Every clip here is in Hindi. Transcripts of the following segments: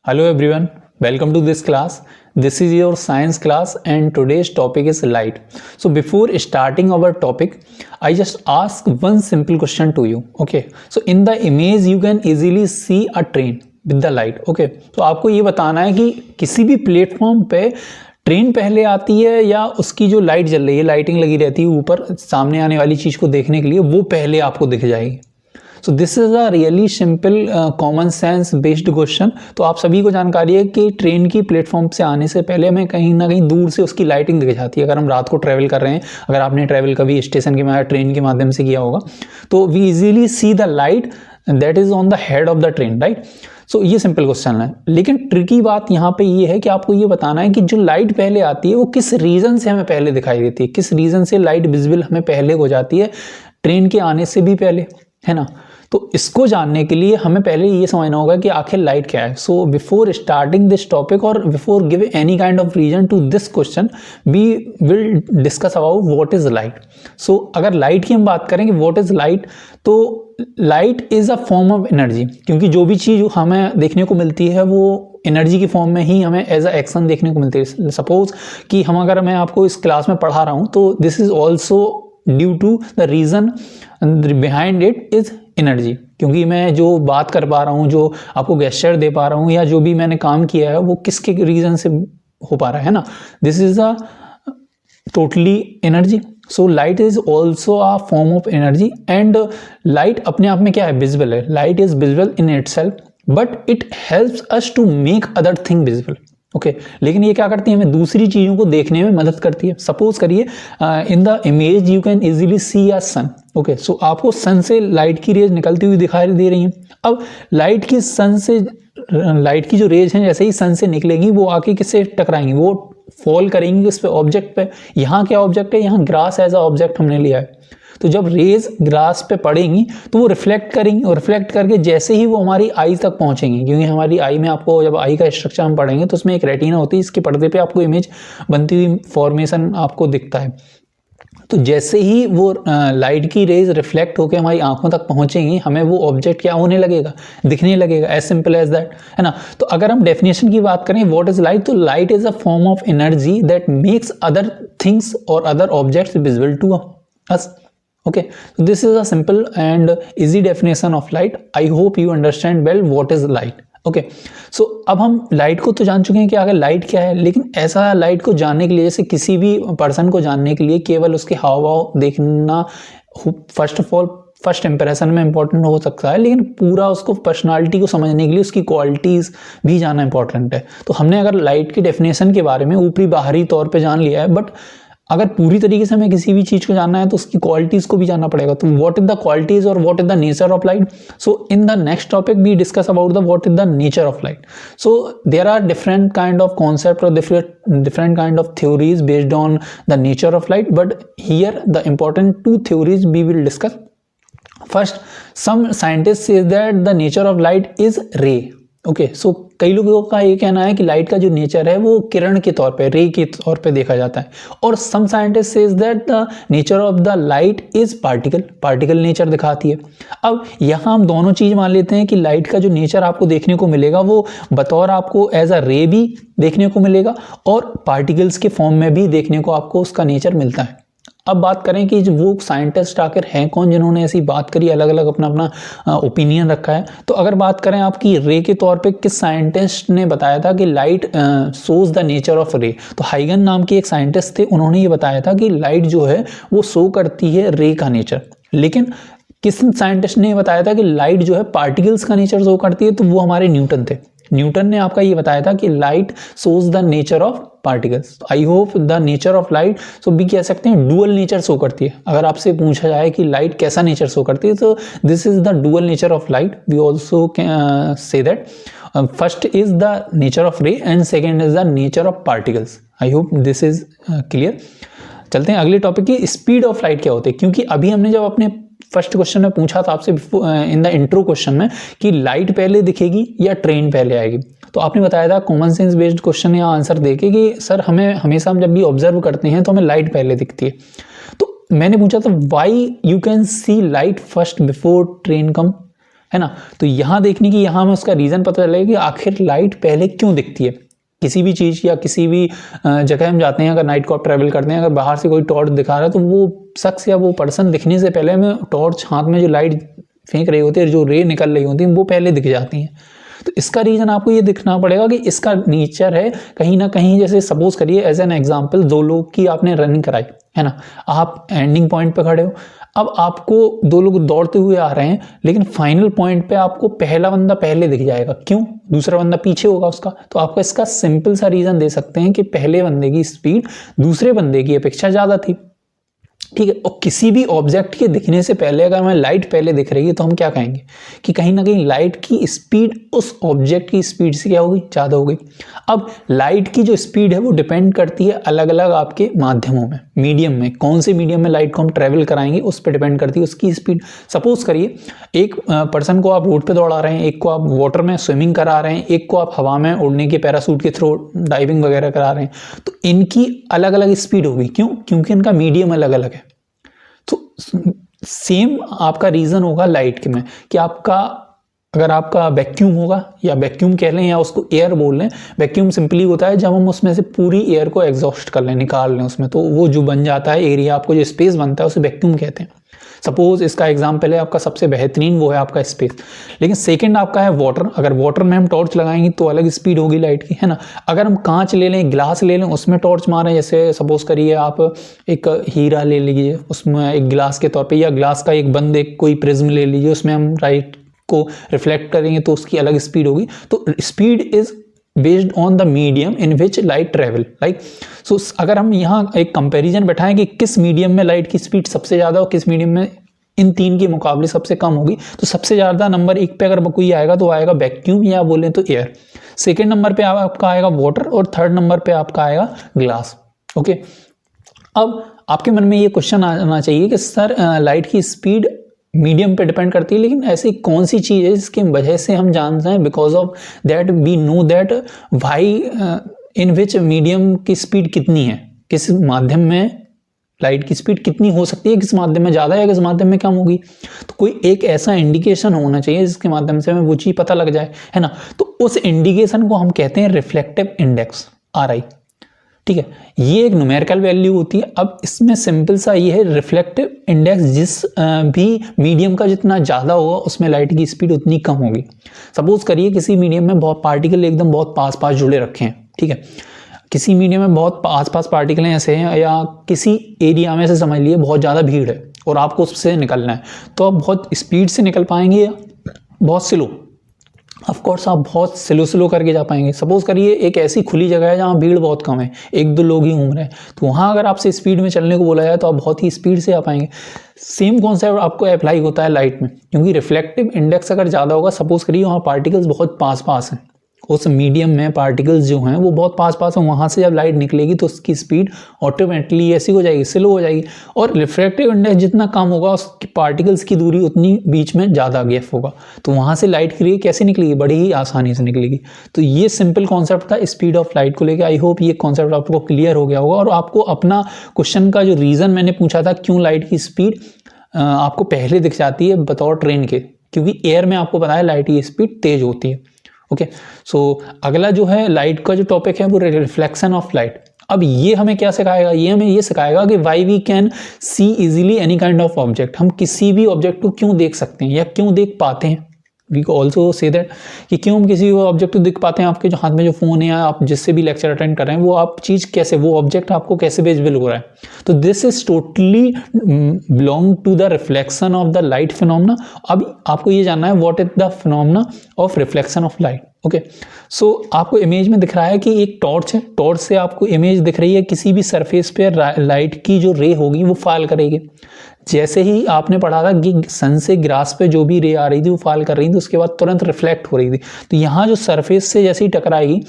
Hello everyone, welcome to this class. This is your science class and today's topic is light. So before starting our topic, I just ask one simple question to you. Okay, so in the image you can easily see a train with the light. Okay, तो आपको ये बताना है कि किसी भी प्लेटफॉर्म पे ट्रेन पहले आती है या उसकी जो लाइट जल रही है, लाइटिंग लगी रहती है ऊपर सामने आने वाली चीज़ को देखने के लिए, वो पहले आपको दिख जाएगी। So this is a really simple common sense based question. तो आप सभी को जानकारी है कि ट्रेन की प्लेटफॉर्म से आने से पहले हमें कहीं ना कहीं दूर से उसकी लाइटिंग दिख जाती है। अगर हम रात को ट्रैवल कर रहे हैं, अगर आपने ट्रैवल कभी स्टेशन के ट्रेन के माध्यम से किया होगा, तो we easily see the light that is on the head of the train, right. So ये सिंपल क्वेश्चन है, लेकिन ट्रिकी बात यहाँ पे ये है कि आपको ये बताना है कि जो लाइट पहले आती है वो किस रीजन से हमें पहले दिखाई देती है, किस रीजन से लाइट विजिबल हमें पहले हो जाती है, ट्रेन के आने से भी पहले, है ना। तो इसको जानने के लिए हमें पहले ये समझना होगा कि आखिर लाइट क्या है। So before starting this topic और before give any kind of reason to this question, we will discuss about what is light. So अगर लाइट की हम बात करें कि व्हाट इज लाइट, तो light is a form of energy, क्योंकि जो भी चीज़ हमें देखने को मिलती है वो एनर्जी की फॉर्म में ही हमें एज अ एक्शन देखने को मिलती है। सपोज कि अगर मैं आपको इस क्लास में पढ़ा रहा हूँ, तो this is also due to the reason behind it is energy, क्योंकि मैं जो बात कर पा रहा हूँ, जो आपको गेस्चर दे पा रहा हूँ, या जो भी मैंने काम किया है वो किसके रीजन से हो पा रहा है ना। This is a totally energy. So light is also a form of energy and light अपने आप में क्या है, विजिबल है। Light is visible in itself but it helps us to make other thing visible. Okay, लेकिन ये क्या करती है, हमें दूसरी चीज़ों को देखने में मदद करती है। सपोज करिए in the image you can easily see a sun. Okay, so आपको सन से लाइट की रेज निकलती हुई दिखाई दे रही हैं। अब लाइट की जो रेज हैं जैसे ही सन से निकलेगी, वो आके किससे टकराएंगी, वो फॉल करेंगी किस पे, ऑब्जेक्ट पे। यहाँ क्या ऑब्जेक्ट है, यहाँ ग्रास एज अ ऑब्जेक्ट हमने लिया है। तो जब रेज ग्रास पे पड़ेंगी तो वो रिफ्लेक्ट करेंगी, और रिफ्लेक्ट करके जैसे ही वो हमारी आई तक पहुंचेंगी, क्योंकि हमारी आई में आपको जब आई का स्ट्रक्चर हम पढ़ेंगे तो उसमें एक रेटिना होती है, इसके पर्दे पे आपको इमेज बनती हुई फॉर्मेशन आपको दिखता है। तो जैसे ही वो लाइट की रेज रिफ्लेक्ट होकर हमारी आंखों तक पहुंचेंगी, हमें वो ऑब्जेक्ट क्या होने लगेगा, दिखने लगेगा। एज सिंपल एज दैट, है ना। तो अगर हम डेफिनेशन की बात करें व्हाट इज लाइट, तो light is a form of energy that makes other things और other objects visible to us. Okay, so this is a simple and easy definition of light. I hope you understand well what is light. Okay, so अब हम लाइट को तो जान चुके हैं कि अगर लाइट क्या है, लेकिन ऐसा लाइट को जानने के लिए, जैसे किसी भी पर्सन को जानने के लिए केवल उसके हाव भाव देखना first of all first impression में इंपॉर्टेंट हो सकता है, लेकिन पूरा उसको पर्सनालिटी को समझने के लिए उसकी क्वालिटीज़ भी जानना इंपॉर्टेंट है। तो हमने अगर लाइट की डेफिनेशन के बारे में ऊपरी बाहरी तौर पे जान लिया है, बट अगर पूरी तरीके से हमें किसी भी चीज़ को जानना है तो उसकी क्वालिटीज़ को भी जानना पड़ेगा। तो व्हाट इज द क्वालिटीज़ और what is the nature of light. So in the next topic we discuss about the what is the nature of light. So there are different kind of concept और different kind of theories based on the nature of light, but here the important two theories we will discuss. First, some scientists say that the nature of light is ray. Okay, so कई लोगों का ये कहना है कि लाइट का जो नेचर है वो किरण के तौर पे, रे के तौर पे देखा जाता है। और some scientist says that the nature of the light is particle nature दिखाती है। अब यहाँ हम दोनों चीज़ मान लेते हैं कि लाइट का जो नेचर आपको देखने को मिलेगा वो बतौर आपको एज अ रे भी देखने को मिलेगा और पार्टिकल्स के फॉर्म में भी देखने को आपको उसका नेचर मिलता है। अब बात करें कि वो साइंटिस्ट आखिर हैं कौन जिन्होंने ऐसी बात करी, अलग अलग अपना अपना ओपिनियन रखा है। तो अगर बात करें आपकी रे के तौर पे, किस साइंटिस्ट ने बताया था कि light shows the nature of रे, तो हाइगन नाम के एक साइंटिस्ट थे, उन्होंने ये बताया था कि लाइट जो है वो शो करती है रे का नेचर। लेकिन किस साइंटिस्ट ने बताया था कि लाइट जो है पार्टिकल्स का नेचर शो करती है, तो वो हमारे न्यूटन थे। न्यूटन ने आपका ये बताया था कि light shows the nature of particles. I hope the nature of light, so भी कह सकते हैं डुअल नेचर शो करती है। अगर आपसे पूछा जाए कि लाइट कैसा नेचर शो करती है, तो this is the dual nature of light. We also say that first is the nature of ray and second is the nature of particles. I hope this is clear. चलते हैं अगले टॉपिक की, स्पीड ऑफ लाइट क्या होती है। क्योंकि अभी हमने जब अपने फर्स्ट क्वेश्चन में पूछा था आपसे इन द इंट्रो क्वेश्चन में कि लाइट पहले दिखेगी या ट्रेन पहले आएगी, तो आपने बताया था कॉमन सेंस बेस्ड क्वेश्चन या आंसर देके कि सर हमें हमेशा हम जब भी ऑब्जर्व करते हैं तो हमें लाइट पहले दिखती है। तो मैंने पूछा था why you can see light first before train कम। है ना। तो यहाँ देखने की यहाँ हमें उसका रीज़न पता चलेगा कि आखिर लाइट पहले क्यों दिखती है। किसी भी चीज़ या किसी भी जगह हम जाते हैं, अगर नाइट को आप ट्रैवल करते हैं, अगर बाहर से कोई टॉर्च दिखा रहा है तो वो शख्स या वो पर्सन दिखने से पहले हमें टॉर्च हाथ में जो लाइट फेंक रही होती है, जो रे निकल रही होती है, वो पहले दिख जाती हैं। तो इसका रीज़न आपको ये दिखना पड़ेगा कि इसका नेचर है कहीं ना कहीं, जैसे सपोज करिए एज एन एग्जांपल, 2 लोग की आपने रनिंग कराई है ना, आप एंडिंग पॉइंट पे खड़े हो, अब आपको 2 लोग दौड़ते हुए आ रहे हैं, लेकिन फाइनल पॉइंट पे आपको पहला बंदा पहले दिख जाएगा, क्यों? दूसरा बंदा पीछे होगा उसका। तो आपको इसका सिंपल सा रीज़न दे सकते हैं कि पहले बंदे की स्पीड दूसरे बंदे की अपेक्षा ज़्यादा थी, ठीक है। और किसी भी ऑब्जेक्ट के दिखने से पहले अगर हमें लाइट पहले दिख रही है तो हम क्या कहेंगे कि कहीं ना कहीं लाइट की स्पीड उस ऑब्जेक्ट की स्पीड से क्या होगी, ज़्यादा हो गई। अब लाइट की जो स्पीड है वो डिपेंड करती है अलग अलग आपके माध्यमों में, मीडियम में, कौन से मीडियम में लाइट को हम ट्रेवल कराएंगे उस पर डिपेंड करती है उसकी स्पीड। सपोज करिए एक पर्सन को आप रोड पर दौड़ा रहे हैं, एक को आप वाटर में स्विमिंग करा रहे हैं, एक को आप हवा में उड़ने के पैरासूट के थ्रू डाइविंग वगैरह करा रहे हैं, तो इनकी अलग अलग स्पीड होगी, क्यों? क्योंकि इनका मीडियम अलग अलग है। तो सेम आपका रीज़न होगा लाइट के में कि आपका, अगर आपका वैक्यूम होगा, या वैक्यूम कह लें या उसको एयर बोल लें, वैक्यूम सिंपली होता है जब हम उसमें से पूरी एयर को एग्जॉस्ट कर लें, निकाल लें उसमें, तो वो जो बन जाता है एरिया, आपको जो स्पेस बनता है उसे वैक्यूम कहते हैं। सपोज इसका एग्जाम्पल है आपका सबसे बेहतरीन, वो है आपका स्पेस। लेकिन सेकंड आपका है वाटर। अगर वाटर में हम टॉर्च लगाएंगे तो अलग स्पीड होगी लाइट की, है ना। अगर हम कांच ले लें, ग्लास ले लें, उसमें टॉर्च मारें, जैसे सपोज करिए आप एक हीरा ले लीजिए, उसमें एक ग्लास के तौर पे, या ग्लास का एक बंद एक कोई प्रिज्म ले लीजिए, उसमें हम लाइट को रिफ्लेक्ट करेंगे तो उसकी अलग स्पीड होगी। तो speed is based on the medium in which light travel, like so अगर हम यहाँ एक कंपैरिजन बैठाएं कि किस मीडियम में लाइट की स्पीड सबसे ज़्यादा और किस मीडियम में इन 3 के मुकाबले सबसे कम होगी, तो सबसे ज़्यादा नंबर 1 पे अगर कोई आएगा तो आएगा वैक्यूम, या बोलें तो एयर। सेकेंड नंबर पे आपका आएगा वाटर, और थर्ड नंबर पे आपका आएगा ग्लास। ओके, अब आपके मन में ये क्वेश्चन आना चाहिए कि सर लाइट की स्पीड मीडियम पे डिपेंड करती है, लेकिन ऐसी कौन सी चीज़ है जिसकी वजह से हम जानते हैं, because of that we know that why in which medium की स्पीड कितनी है, किस माध्यम में लाइट की स्पीड कितनी हो सकती है, किस माध्यम में ज़्यादा है, किस माध्यम में कम होगी। तो कोई एक ऐसा इंडिकेशन होना चाहिए जिसके माध्यम से हमें वो चीज़ पता लग जाए, है ना। तो उस इंडिकेशन को हम कहते हैं रिफ्लेक्टिव इंडेक्स, RI, ठीक है। ये एक न्यूमेरिकल वैल्यू होती है। अब इसमें सिंपल सा ये है, रिफ्लेक्टिव इंडेक्स जिस भी मीडियम का जितना ज़्यादा होगा उसमें लाइट की स्पीड उतनी कम होगी। सपोज करिए किसी मीडियम में बहुत पार्टिकल एकदम बहुत पास पास जुड़े रखे हैं, ठीक है। किसी मीडियम में बहुत आस पास पार्टिकल ऐसे हैं, या किसी एरिया में से समझ लिए बहुत ज़्यादा भीड़ है और आपको उससे निकलना है, तो आप बहुत स्पीड से निकल पाएंगे या बहुत स्लो? ऑफ कोर्स आप बहुत स्लो करके जा पाएंगे। सपोज करिए एक ऐसी खुली जगह है जहाँ भीड़ बहुत कम है, 1-2 लोग ही घूम रहे हैं, तो वहाँ अगर आपसे स्पीड में चलने को बोला जाए तो आप बहुत ही स्पीड से आ पाएंगे। सेम कॉन्सेप्ट आपको अप्लाई होता है लाइट में, क्योंकि रिफ्लेक्टिव इंडेक्स अगर ज़्यादा होगा, सपोज करिए वहाँ पार्टिकल्स बहुत पास पास हैं, उस मीडियम में पार्टिकल्स जो हैं वो बहुत पास पास हैं, वहाँ से जब लाइट निकलेगी तो उसकी स्पीड ऑटोमेटिकली ऐसी हो जाएगी, स्लो हो जाएगी। और रिफ्रैक्टिव इंडेक्स जितना कम होगा उसकी पार्टिकल्स की दूरी उतनी बीच में ज़्यादा गैप होगा, तो वहाँ से लाइट की रे कैसे निकलेगी, बड़ी ही आसानी से निकलेगी। तो ये सिंपल कॉन्सेप्ट था स्पीड ऑफ लाइट को लेकर। आई होप ये कॉन्सेप्ट आपको क्लियर हो गया होगा, और आपको अपना क्वेश्चन का जो रीज़न मैंने पूछा था क्यों लाइट की स्पीड आपको पहले दिख जाती है बतौर ट्रेन के, क्योंकि एयर में आपको पता है लाइट की स्पीड तेज होती है। ओके, सो अगला जो है लाइट का जो टॉपिक है वो रिफ्लेक्शन ऑफ लाइट। अब ये हमें क्या सिखाएगा, ये हमें ये सिखाएगा कि why we can see easily any kind of object, हम किसी भी ऑब्जेक्ट को क्यों देख सकते हैं या क्यों देख पाते हैं। वी को ऑल्सो से दैट कि क्यों हम किसी ऑब्जेक्ट को देख पाते हैं। आपके जो हाथ में जो फ़ोन है या आप जिससे भी लेक्चर अटेंड कर रहे हैं, वो आप चीज़ कैसे, वो ऑब्जेक्ट आपको कैसे विजिबल हो रहा है। तो this is totally belong to the reflection of the light phenomena. अब आपको ये जानना है what is the phenomena of reflection of light. Okay, so आपको इमेज में दिख रहा है कि एक टॉर्च है, टॉर्च से आपको इमेज दिख रही है, किसी भी सरफेस पे लाइट की जो रे होगी वो फॉल करेगी। जैसे ही आपने पढ़ा था कि सन से ग्रास पे जो भी रे आ रही थी वो फॉल कर रही थी, उसके बाद तुरंत रिफ्लेक्ट हो रही थी। तो यहाँ जो सरफेस से जैसे ही टकराएगी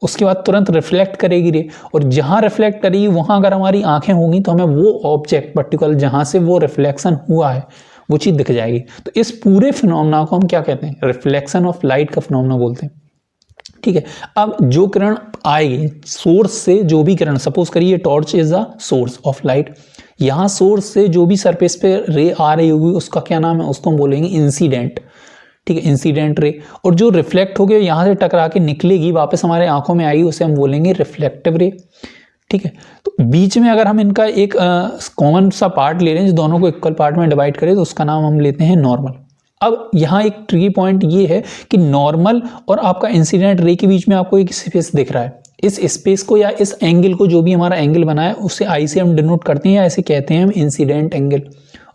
उसके बाद तुरंत रिफ्लेक्ट करेगी रे, और जहाँ रिफ्लेक्ट करेगी वहाँ अगर हमारी आंखें होंगी तो हमें वो ऑब्जेक्ट पर्टिकुलर जहाँ से वो रिफ्लेक्शन हुआ है वो चीज़ दिख जाएगी। तो इस पूरे फिनोमेना को हम क्या कहते हैं, रिफ्लेक्शन ऑफ लाइट का फिनोमेना बोलते हैं। ठीक है, अब जो किरण आएगी सोर्स से, जो भी किरण, सपोज करिए torch is the source of light, यहाँ सोर्स से जो भी सरफेस पे रे आ रही होगी उसका क्या नाम है, उसको हम बोलेंगे इंसिडेंट। ठीक है, इंसिडेंट रे। और जो रिफ्लेक्ट होकर यहाँ से टकरा के निकलेगी वापस हमारे आंखों में आएगी, उसे हम बोलेंगे रिफ्लेक्टिव रे। ठीक है, तो बीच में अगर हम इनका एक कॉमन सा पार्ट ले रहे हैं जो दोनों को इक्वल पार्ट में डिवाइड करें, तो उसका नाम हम लेते हैं नॉर्मल। अब यहाँ एक ट्रिकी पॉइंट ये है कि नॉर्मल और आपका इंसिडेंट रे के बीच में आपको एक स्पेस दिख रहा है। इस स्पेस को या इस एंगल को, जो भी हमारा एंगल बना है, उसे आई से हम डिनोट करते हैं या ऐसे कहते हैं हम इंसिडेंट एंगल।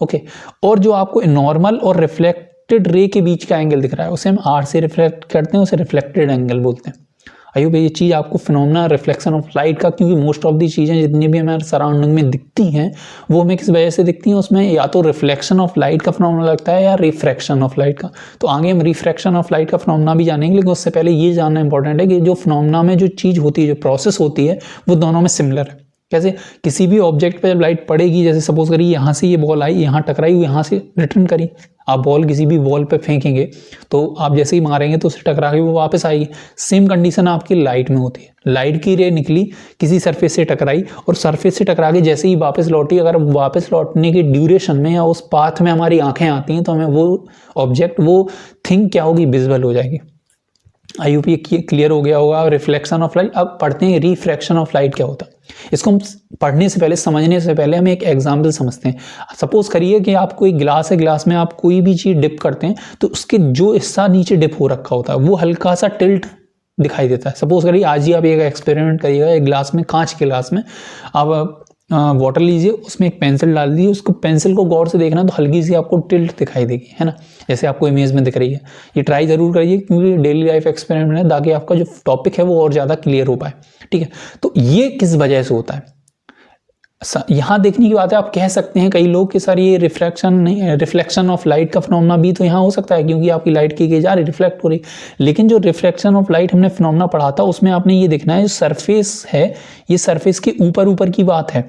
ओके, और जो आपको नॉर्मल और रिफ्लेक्टेड रे के बीच का एंगल दिख रहा है उसे हम आर से रिफ्लेक्ट करते हैं, उसे रिफ्लेक्टेड एंगल बोलते हैं। आइयो भाई, ये चीज़ आपको फिनोमेना रिफ्लेक्शन ऑफ लाइट का, क्योंकि मोस्ट ऑफ दी चीज़ें जितनी भी हमारे सराउंडिंग में दिखती हैं वो हमें किस वजह से दिखती हैं, उसमें या तो रिफ्लेक्शन ऑफ लाइट का फिनोमेना लगता है या रिफ्रैक्शन ऑफ लाइट का। तो आगे हम रिफ्रैक्शन ऑफ लाइट का फिनोमेना भी जानेंगे, लेकिन उससे पहले ये जानना इंपॉर्टेंट है कि जो फिनोमेना में जो चीज़ होती है, जो प्रोसेस होती है, वो दोनों में सिमिलर है। कैसे? किसी भी ऑब्जेक्ट पे जब लाइट पड़ेगी, जैसे सपोज करिए यहाँ से ये बॉल आई, यहाँ टकराई, यहाँ से रिटर्न करी, आप बॉल किसी भी वॉल पे फेंकेंगे तो आप जैसे ही मारेंगे तो उसे टकरा के वो वापस आएगी। सेम कंडीशन आपकी लाइट में होती है। लाइट की रे निकली, किसी सरफेस से टकराई और सरफेस से टकरा के जैसे ही वापस लौटी, अगर वापस लौटने की ड्यूरेशन में या उस पाथ में हमारी आंखें आती हैं तो हमें वो ऑब्जेक्ट, वो थिंग क्या होगी, विजिबल हो जाएगी। आई होप ये क्लियर हो गया होगा। Reflection of light. अब पढ़ते हैं रिफ्रैक्शन ऑफ लाइट क्या होता है। इसको हम पढ़ने से पहले, समझने से पहले हम एक एग्जाम्पल समझते हैं। सपोज करिए कि आपको एक गिलास है, गिलास में आप कोई भी चीज़ डिप करते हैं तो उसके जो हिस्सा नीचे डिप हो रखा होता है वो हल्का सा टिल्ट दिखाई देता है। सपोज करिए आज ही आप एक एक्सपेरिमेंट करिएगा, एक गिलास में, कांच के गिलास में आप वाटर लीजिए, उसमें एक पेंसिल डाल दीजिए, उसको पेंसिल को गौर से देखना तो हल्की सी आपको टिल्ट दिखाई देगी, है ना, जैसे आपको इमेज में दिख रही है। ये ट्राई जरूर करिए क्योंकि डेली लाइफ एक्सपेरिमेंट है, ताकि आपका जो टॉपिक है वो और ज़्यादा क्लियर हो पाए। ठीक है, तो ये किस वजह से होता है, यहाँ देखने की बात है। आप कह सकते हैं कई लोग कि सर ये रिफ्रैक्शन नहीं, रिफ्लेक्शन ऑफ लाइट का फिनोमेना भी तो यहाँ हो सकता है, क्योंकि आपकी लाइट की जा रही, रिफ्लेक्ट हो रही। लेकिन जो रिफ्लेक्शन ऑफ लाइट हमने फिनोमेना पढ़ा था उसमें आपने ये देखना है, जो सरफेस है ये सरफेस के ऊपर ऊपर की बात है,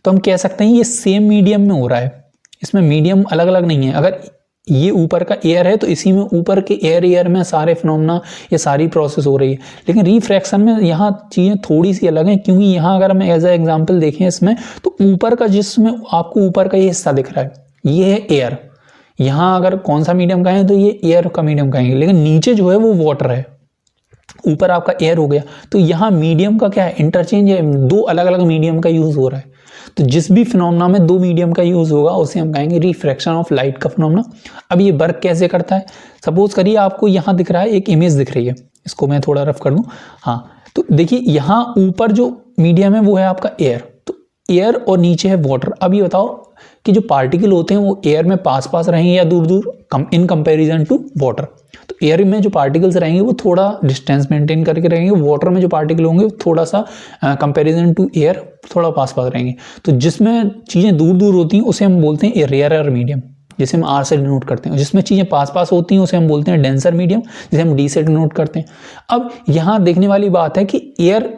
तो हम कह सकते हैं ये सेम मीडियम में हो रहा है, इसमें मीडियम अलग अलग नहीं है। अगर ये ऊपर का एयर है तो इसी में ऊपर के एयर में सारे फिनोमेना, ये सारी प्रोसेस हो रही है। लेकिन रिफ्रैक्शन में यहाँ चीज़ें थोड़ी सी अलग हैं, क्योंकि यहाँ अगर हम एज ए एग्जांपल देखें इसमें, तो ऊपर का, जिसमें आपको ऊपर का ये हिस्सा दिख रहा है, ये है एयर। यहाँ अगर कौन सा मीडियम कहें तो ये एयर का मीडियम कहेंगे, लेकिन नीचे जो है वो वाटर है, ऊपर आपका एयर हो गया। तो यहाँ मीडियम का क्या है, इंटरचेंज है, दो अलग अलग मीडियम का यूज हो रहा है। तो जिस भी फिनोमेना में दो मीडियम का यूज होगा उसे हम कहेंगे रिफ्रैक्शन ऑफ लाइट का फिनोमेना। अब ये वर्क कैसे करता है, सपोज करिए आपको यहाँ दिख रहा है, एक इमेज दिख रही है, इसको मैं थोड़ा रफ कर दूं। हाँ, तो देखिए यहाँ ऊपर जो मीडियम है वो है आपका एयर, तो एयर और नीचे है वाटर। अब ये बताओ कि जो पार्टिकल होते हैं वो एयर में पास पास रहेंगे या दूर दूर, इन कंपेरिजन टू वाटर। तो एयर में जो पार्टिकल्स रहेंगे वो थोड़ा डिस्टेंस मेंटेन करके रहेंगे, वाटर में जो पार्टिकल होंगे वो थोड़ा सा कंपेरिजन टू एयर थोड़ा पास पास रहेंगे। तो जिसमें चीज़ें दूर दूर होती हैं उसे हम बोलते हैं रेयरर मीडियम, जिसे हम आर से डिनोट करते हैं। जिसमें चीज़ें पास पास होती हैं उसे हम बोलते हैं डेंसर मीडियम, जिसे हम डी से डिनोट करते हैं। अब यहाँ देखने वाली बात है कि एयर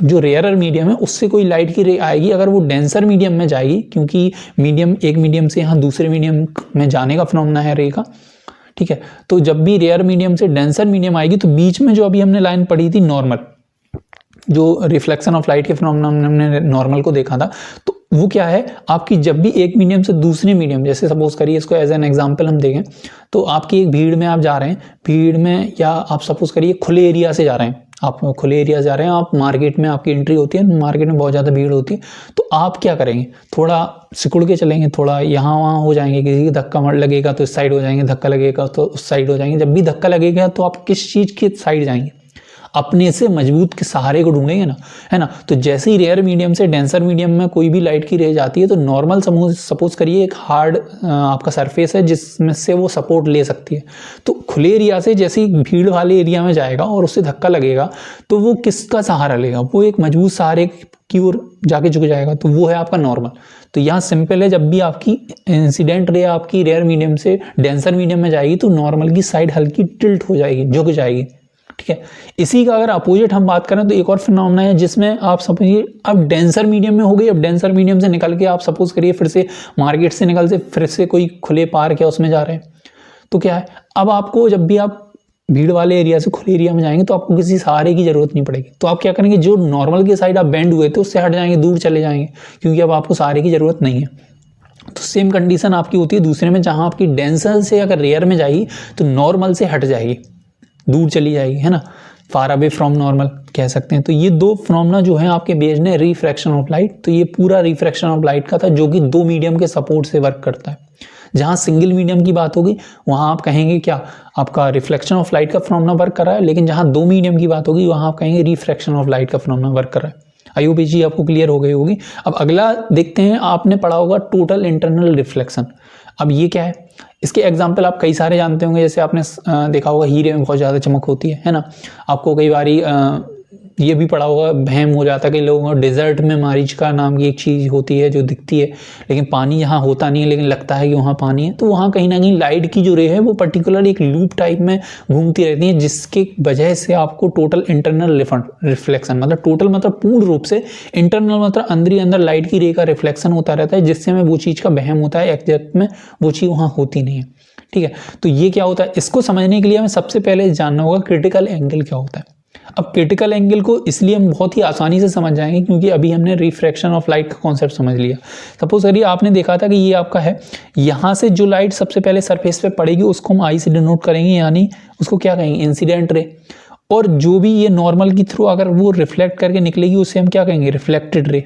जो रेयरर मीडियम है उससे कोई लाइट की रे आएगी, अगर वो डेंसर मीडियम में जाएगी, क्योंकि मीडियम, एक मीडियम से यहाँ दूसरे मीडियम में जाने का फिनोमेना है रे का। ठीक है, तो जब भी रेयर मीडियम से डेंसर मीडियम आएगी तो बीच में जो अभी हमने लाइन पढ़ी थी नॉर्मल, जो रिफ्लेक्शन ऑफ लाइट के फिनोमेना हमने नॉर्मल को देखा था, तो वो क्या है आपकी, जब भी एक मीडियम से दूसरे मीडियम, जैसे सपोज करिए इसको एज एन एग्जांपल हम देखें, तो आपकी एक भीड़ में आप जा रहे हैं, भीड़ में, या आप सपोज करिए खुले एरिया से जा रहे हैं, आप खुले एरिया जा रहे हैं, आप मार्केट में आपकी एंट्री होती है, मार्केट में बहुत ज़्यादा भीड़ होती है, तो आप क्या करेंगे, थोड़ा सिकुड़ के चलेंगे, थोड़ा यहाँ वहाँ हो जाएंगे, किसी को धक्का लगेगा तो इस साइड हो जाएंगे, धक्का लगेगा तो उस साइड हो जाएंगे। जब भी धक्का लगेगा तो आप किस चीज़ की साइड जाएंगे, अपने से मजबूत के सहारे को ढूंढेंगे ना, है ना। तो जैसे ही रेयर मीडियम से डेंसर मीडियम में कोई भी लाइट की रे जाती है तो नॉर्मल सपोज करिए एक हार्ड आपका सरफेस है जिसमें से वो सपोर्ट ले सकती है, तो खुले एरिया से जैसे ही भीड़ वाले एरिया में जाएगा और उससे धक्का लगेगा तो वो किसका सहारा लेगा, वो एक मजबूत सहारे की ओर जाके झुक जाएगा, तो वो है आपका नॉर्मल। तो यहाँ सिंपल है, जब भी आपकी इंसिडेंट रे आपकी रेयर मीडियम से डेंसर मीडियम में जाएगी तो नॉर्मल की साइड हल्की टिल्ट हो जाएगी, झुक जाएगी। ठीक है, इसी का अगर अपोजिट हम बात करें तो एक और फिनोमेना है जिसमें आप समझिए अब डेंसर मीडियम में हो गई, अब डेंसर मीडियम से निकल के आप सपोज करिए फिर से मार्केट से निकल से फिर से कोई खुले पार्क है उसमें जा रहे हैं, तो क्या है, अब आपको जब भी आप भीड़ वाले एरिया से खुले एरिया में जाएंगे तो आपको किसी सहारे की जरूरत नहीं पड़ेगी। तो आप क्या करेंगे, जो नॉर्मल के साइड आप बेंड हुए थे उससे हट जाएंगे, दूर चले जाएंगे, क्योंकि अब आपको सहारे की जरूरत नहीं है। तो सेम कंडीशन आपकी होती है दूसरे में, जहाँ आपकी डेंसर से अगर रेयर में जाएगी तो नॉर्मल से हट जाएगी, दूर चली जाएगी, है ना, फार अवे फ्रॉम नॉर्मल कह सकते हैं। तो ये दो फिनोमेना जो है आपके बेस्ड है रिफ्रैक्शन ऑफ लाइट। तो ये पूरा रिफ्रैक्शन ऑफ लाइट का था, जो कि दो मीडियम के सपोर्ट से वर्क करता है। जहाँ सिंगल मीडियम की बात होगी वहाँ आप कहेंगे क्या, आपका रिफ्लेक्शन ऑफ लाइट का फिनोमेना वर्क कर रहा है, लेकिन जहाँ दो मीडियम की बात होगी वहाँ आप कहेंगे रिफ्रैक्शन ऑफ लाइट का फिनोमेना वर्क कर रहा है। आई होप ये चीज़ आपको क्लियर हो गई होगी। अब अगला देखते हैं, आपने पढ़ा होगा टोटल इंटरनल रिफ्लेक्शन। अब ये क्या है, इसके एग्जाम्पल आप कई सारे जानते होंगे, जैसे आपने देखा होगा हीरे में बहुत ज़्यादा चमक होती है ना। आपको कई बारी ये भी पढ़ा होगा, वहम हो जाता है कि लोगों को डेजर्ट में मरीचिका नाम की एक चीज़ होती है जो दिखती है, लेकिन पानी यहाँ होता नहीं है, लेकिन लगता है कि वहाँ पानी है। तो वहाँ कहीं ना कहीं लाइट की जो रे है वो पर्टिकुलर एक लूप टाइप में घूमती रहती है, जिसके वजह से आपको टोटल इंटरनल रिफ्लेक्शन, मतलब टोटल मतलब पूर्ण रूप से, इंटरनल मतलब अंदर ही अंदर लाइट की रे का रिफ्लेक्शन होता रहता है, जिससे हमें वो चीज़ का वहम होता है, एग्जैक्ट में वो चीज़ वहाँ होती नहीं है। ठीक है, तो ये क्या होता है, इसको समझने के लिए हमें सबसे पहले जानना होगा क्रिटिकल एंगल क्या होता है। अब क्रिटिकल एंगल को इसलिए हम बहुत ही आसानी से समझ जाएंगे क्योंकि अभी हमने रिफ्रैक्शन ऑफ लाइट का कॉन्सेप्ट समझ लिया। सपोज करिए आपने देखा था कि ये आपका है, यहाँ से जो लाइट सबसे पहले सरफेस पे पड़ेगी उसको हम आई से डिनोट करेंगे, यानी उसको क्या कहेंगे, इंसिडेंट रे। और जो भी ये नॉर्मल के थ्रू अगर वो रिफ्लेक्ट करके निकलेगी उसे हम क्या कहेंगे, रिफ्लेक्टेड रे।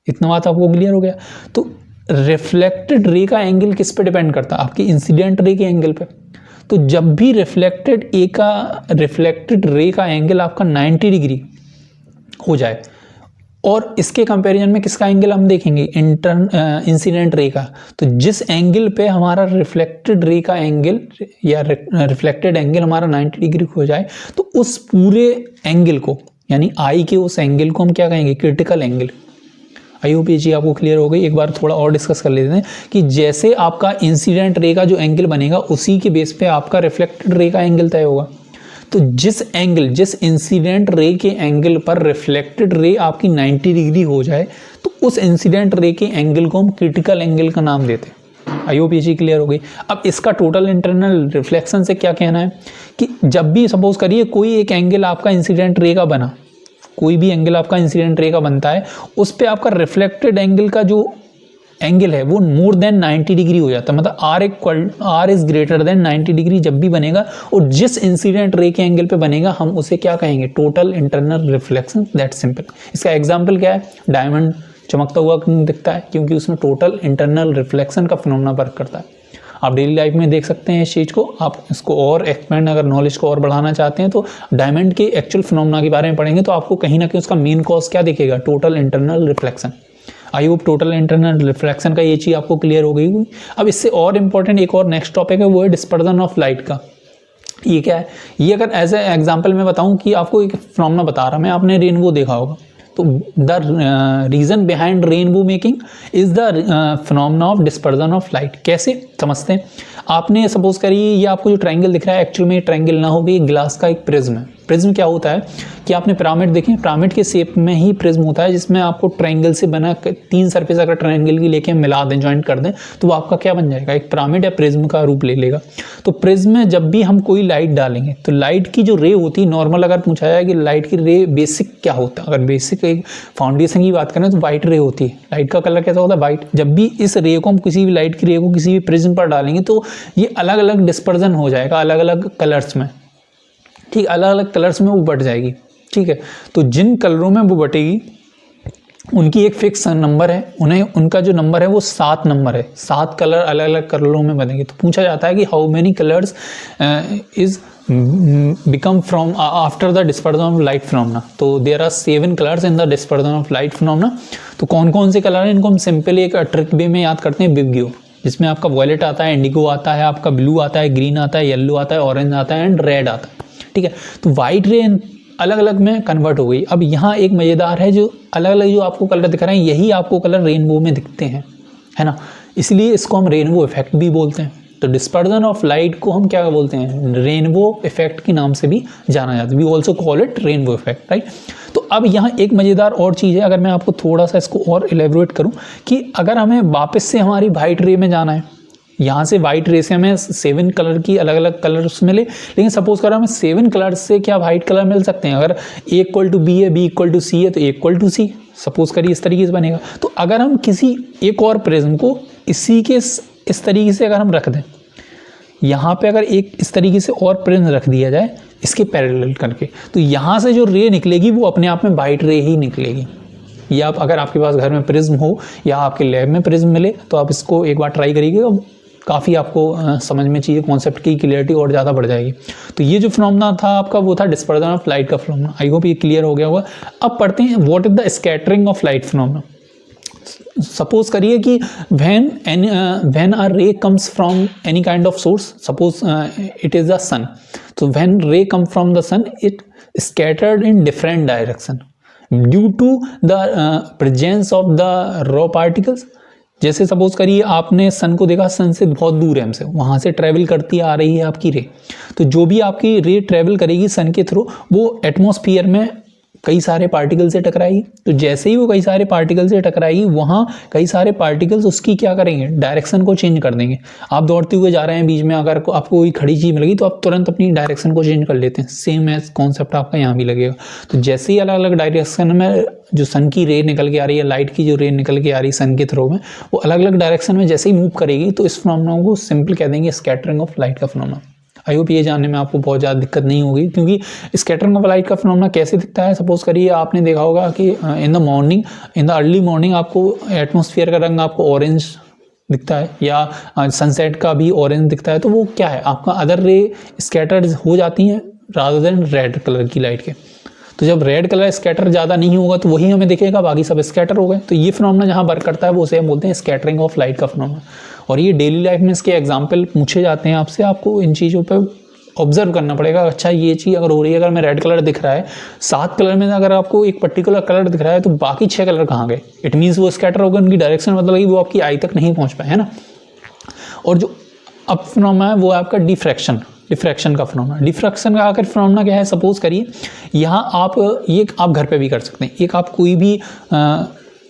इतना बात आपको क्लियर हो गया। तो रिफ्लेक्टेड रे का एंगल किस पे डिपेंड करता है, आपकी इंसिडेंट रे के एंगल पे। तो जब भी रिफ्लेक्टेड रे का एंगल आपका 90 डिग्री हो जाए, और इसके कंपैरिजन में किसका एंगल हम देखेंगे, इंसिडेंट रे का। तो जिस एंगल पे हमारा रिफ्लेक्टेड रे का एंगल या रिफ्लेक्टेड एंगल हमारा 90 डिग्री हो जाए, तो उस पूरे एंगल को, यानी आई के उस एंगल को हम क्या कहेंगे, क्रिटिकल एंगल। आई होप ये चीज़ आपको क्लियर हो गई। एक बार थोड़ा और डिस्कस कर लेते हैं कि जैसे आपका इंसिडेंट रे का जो एंगल बनेगा उसी के बेस पे आपका रिफ्लेक्टेड रे का एंगल तय होगा। तो जिस इंसिडेंट रे के एंगल पर रिफ्लेक्टेड रे आपकी 90 डिग्री हो जाए, तो उस इंसिडेंट रे के एंगल को हम क्रिटिकल एंगल का नाम देते हैं। आई होप ये चीज़ क्लियर हो गई। अब इसका टोटल इंटरनल रिफ्लेक्शन से क्या कहना है कि जब भी सपोज करिए कोई एक एंगल आपका इंसिडेंट रे का बना, कोई भी एंगल आपका इंसिडेंट रे का बनता है, उस पे आपका रिफ्लेक्टेड एंगल का जो एंगल है वो मोर देन 90 डिग्री हो जाता है, मतलब R is greater than 90 degree जब भी बनेगा, और जिस इंसिडेंट रे के एंगल पे बनेगा हम उसे क्या कहेंगे, total internal reflection. That simple. इसका एग्जाम्पल क्या है, डायमंड चमकता हुआ क्यों दिखता है, क्योंकि उसमें टोटल इंटरनल रिफ्लेक्शन का फिनोमेना वर्क करता है। आप डेली लाइफ में देख सकते हैं इस चीज़ को। आप इसको और एक्सपेंड, अगर नॉलेज को और बढ़ाना चाहते हैं तो डायमंड के एक्चुअल फिनोमेना के बारे में पढ़ेंगे, तो आपको कहीं ना कहीं उसका मेन कॉज क्या दिखेगा, total internal reflection. I hope total internal reflection का ये चीज़ आपको क्लियर हो गई होगी। अब इससे और इंपॉर्टेंट एक और नेक्स्ट टॉपिक है, वो है डिस्पर्जन ऑफ लाइट का। ये क्या है, ये अगर एज ए एग्जाम्पल में बताऊँ कि आपको एक फिनोमेना बता रहा मैं, आपने रेनबो देखा होगा। तो the reason behind rainbow making is the phenomena of dispersion of light. कैसे समझते हैं, आपने सपोज करिए ये आपको जो ट्रायंगल दिख रहा है, एक्चुअल में ट्रायंगल ना हो भी ग्लास का एक प्रिज्म है। प्रिज्म क्या होता है कि आपने पिरामिड देखें, पिरामिड के शेप में ही प्रिज्म होता है, जिसमें आपको ट्रायंगल से बना तीन सरफेस अगर ट्रायंगल की लेके मिला दें, ज्वाइंट कर दें, तो वो आपका क्या बन जाएगा, एक पिरामिड या प्रिज्म का रूप ले लेगा। तो प्रिज्म में जब भी हम कोई लाइट डालेंगे तो लाइट की जो रे होती है, नॉर्मल अगर पूछा जाए कि लाइट की रे बेसिक क्या होता है, अगर बेसिक एक फाउंडेशन की बात करें तो वाइट रे होती है। लाइट का कलर कैसा होता है, वाइट। जब भी इस रे को हम किसी भी लाइट की रे को किसी भी प्रिज्म पर डालेंगे तो ये अलग अलग डिस्पर्जन हो जाएगा, अलग अलग कलर्स में। ठीक, अलग अलग कलर्स में वो बट जाएगी। ठीक है, तो जिन कलरों में वो बटेगी उनकी एक फिक्स नंबर है, उनका जो नंबर है वो 7 नंबर है। 7 कलर अलग अलग कलरों में बनेंगे। तो पूछा जाता है कि how many colours is become from after the dispersion of light phenomena। तो there are 7 colors in the dispersion of light phenomena। तो कौन कौन से कलर हैं, इनको हम सिंपली एक ट्रिक वे में याद करते हैं, विबग्यो, जिसमें आपका वॉयलेट आता है, इंडिगो आता है, आपका ब्लू आता है, ग्रीन आता है, येलो आता है, ऑरेंज आता है एंड रेड आता है। ठीक है, तो वाइट रे अलग अलग में कन्वर्ट हो गई। अब यहाँ एक मज़ेदार है, जो अलग अलग जो आपको कलर दिख रहे हैं यही आपको कलर रेनबो में दिखते हैं, है ना, इसलिए इसको हम रेनबो इफेक्ट भी बोलते हैं। तो डिस्पर्जन ऑफ लाइट को हम क्या बोलते हैं, रेनबो इफेक्ट के नाम से भी जाना जाता है। We also call it rainbow effect, right. तो अब यहाँ एक मज़ेदार और चीज़ है, अगर मैं आपको थोड़ा सा इसको और एलेबोरेट करूँ कि अगर हमें वापस से हमारी वाइट रे में जाना है, यहाँ से वाइट रे से हमें 7 कलर की अलग अलग कलर्स मिले, लेकिन सपोज करो हमें 7 कलर्स से क्या वाइट कलर मिल सकते हैं। अगर A = B है, B = C है, तो A = C, सपोज करिए इस तरीके से बनेगा। तो अगर हम किसी एक और प्रिज्म को इसी के इस तरीके से अगर हम रख दें, यहाँ पे अगर एक इस तरीके से और प्रिज्म रख दिया जाए इसके पैरेलल करके, तो यहाँ से जो रे निकलेगी वो अपने आप में वाइट रे ही निकलेगी। या आप अगर आपके पास घर में प्रिज्म हो या आपके लैब में प्रिज्म मिले तो आप इसको एक बार ट्राई करिएगा, काफ़ी आपको समझ में चाहिए, कॉन्सेप्ट की क्लियरिटी और ज़्यादा बढ़ जाएगी। तो ये जो फिनोमेना था आपका वो था डिस्पर्जन ऑफ लाइट का फिनोमेना। आई होप ये क्लियर हो गया होगा। अब पढ़ते हैं what is the scattering of light phenomena. Suppose करिए कि when a ray comes from any kind of source, suppose it is the sun, so when ray come from the sun, it scattered in different direction due to the presence of the raw particles। जैसे सपोज करिए आपने सन को देखा, सन से बहुत दूर है हमसे, वहाँ से ट्रैवल करती आ रही है आपकी रे, तो जो भी आपकी रे ट्रैवल करेगी सन के थ्रू वो एटमॉस्फेयर में कई सारे पार्टिकल से टकराएगी। तो जैसे ही वो कई सारे पार्टिकल से टकराएगी वहाँ कई सारे पार्टिकल्स उसकी क्या करेंगे, डायरेक्शन को चेंज कर देंगे। आप दौड़ते हुए जा रहे हैं, बीच में अगर आपको कोई खड़ी चीज़ मिलेगी तो आप तुरंत अपनी डायरेक्शन को चेंज कर लेते हैं। सेम एज कॉन्सेप्ट आपका यहाँ भी लगेगा। तो जैसे ही अलग अलग डायरेक्शन में जो सन की रे निकल के आ रही है, लाइट की जो रे निकल के आ रही है सन के थ्रू में, वो अलग अलग डायरेक्शन में जैसे ही मूव करेगी तो इस फिनोमेना को सिंपल कह देंगे स्कैटरिंग ऑफ लाइट का फिनोमेना। आई होप ये जानने में आपको बहुत ज़्यादा दिक्कत नहीं होगी, क्योंकि स्कैटरिंग ऑफ लाइट का फिनोमेना कैसे दिखता है। सपोज करिए आपने देखा होगा कि इन द अर्ली मॉर्निंग आपको एटमॉस्फेयर का रंग आपको ऑरेंज दिखता है, या सनसेट का भी ऑरेंज दिखता है। तो वो क्या है, आपका अदर रे स्कैटर्ड हो जाती हैं रादर देन रेड कलर की लाइट के। तो जब रेड कलर स्कैटर ज़्यादा नहीं होगा तो वही हमें दिखेगा, बाकी सब स्कैटर हो गए। तो ये फिनोमेना जहाँ वर्क करता है वो उसे हम बोलते हैं स्कैटरिंग ऑफ लाइट का फिनोमेना। और ये डेली लाइफ में इसके एग्जाम्पल पूछे जाते हैं आपसे, आपको इन चीज़ों पर ऑब्जर्व करना पड़ेगा। अच्छा ये चीज़ अगर हो रही है, अगर मैं रेड कलर दिख रहा है, 7 कलर में अगर आपको एक पर्टिकुलर कलर दिख रहा है तो बाकी 6 कलर कहाँ गए, इट मीन्स वो स्कैटर हो गए, उनकी डायरेक्शन बदल गई, वो आपकी आई तक नहीं पहुँच पाए, है ना। और जो अब फिनोमेना है वो आपका डिफ्रैक्शन का फिनोमेना। डिफ्रैक्शन का आकर फिनोमेना क्या है, सपोज करिए यहाँ आप ये आप घर पे भी कर सकते हैं। एक आप कोई भी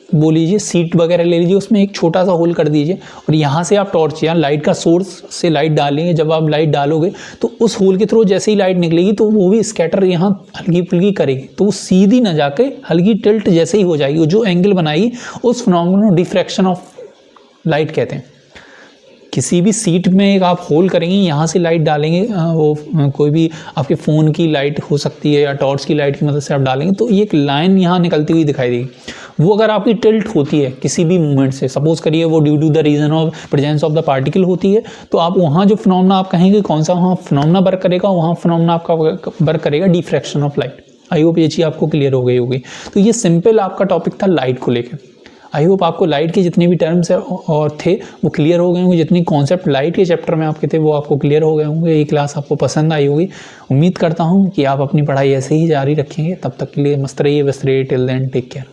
बोल लीजिए सीट वगैरह ले लीजिए, उसमें एक छोटा सा होल कर दीजिए और यहाँ से आप टॉर्च या लाइट का सोर्स से लाइट डालेंगे। जब आप लाइट डालोगे तो उस होल के थ्रू जैसे ही लाइट निकलेगी तो वो भी स्कैटर यहाँ हल्की फुल्की करेगी, तो वो सीधी ना जाके हल्की टिल्ट जैसे ही हो जाएगी, वो जो एंगल बनाएगी उस फिनोमेना को डिफ्रैक्शन ऑफ लाइट कहते हैं। किसी भी सीट में एक आप होल करेंगे, यहाँ से लाइट डालेंगे, वो कोई भी आपके फ़ोन की लाइट हो सकती है या टॉर्च की लाइट की मदद से आप डालेंगे तो ये एक लाइन यहाँ निकलती हुई दिखाई देगी। वो अगर आपकी टिल्ट होती है किसी भी मूवमेंट से, सपोज करिए वो due to the reason of presence of the particle होती है, तो आप वहाँ जो फिनोमेना आप कहेंगे कौन सा वहाँ फिनोमेना वर्क करेगा, वहाँ फिनोमेना आपका वर्क करेगा diffraction of light. I hope ये चीज़ आपको क्लियर हो गई होगी। तो ये सिंपल आपका टॉपिक था लाइट को लेकर। आई होप आपको लाइट के जितने भी टर्म्स और थे वो क्लियर हो गए होंगे, जितनी कॉन्सेप्ट लाइट के चैप्टर में आपके थे वो आपको क्लियर हो गए होंगे। ये क्लास आपको पसंद आई होगी। उम्मीद करता हूँ कि आप अपनी पढ़ाई ऐसे ही जारी रखेंगे। तब तक के लिए मस्त रहिए, व्यस्त रहिए। Till then take care.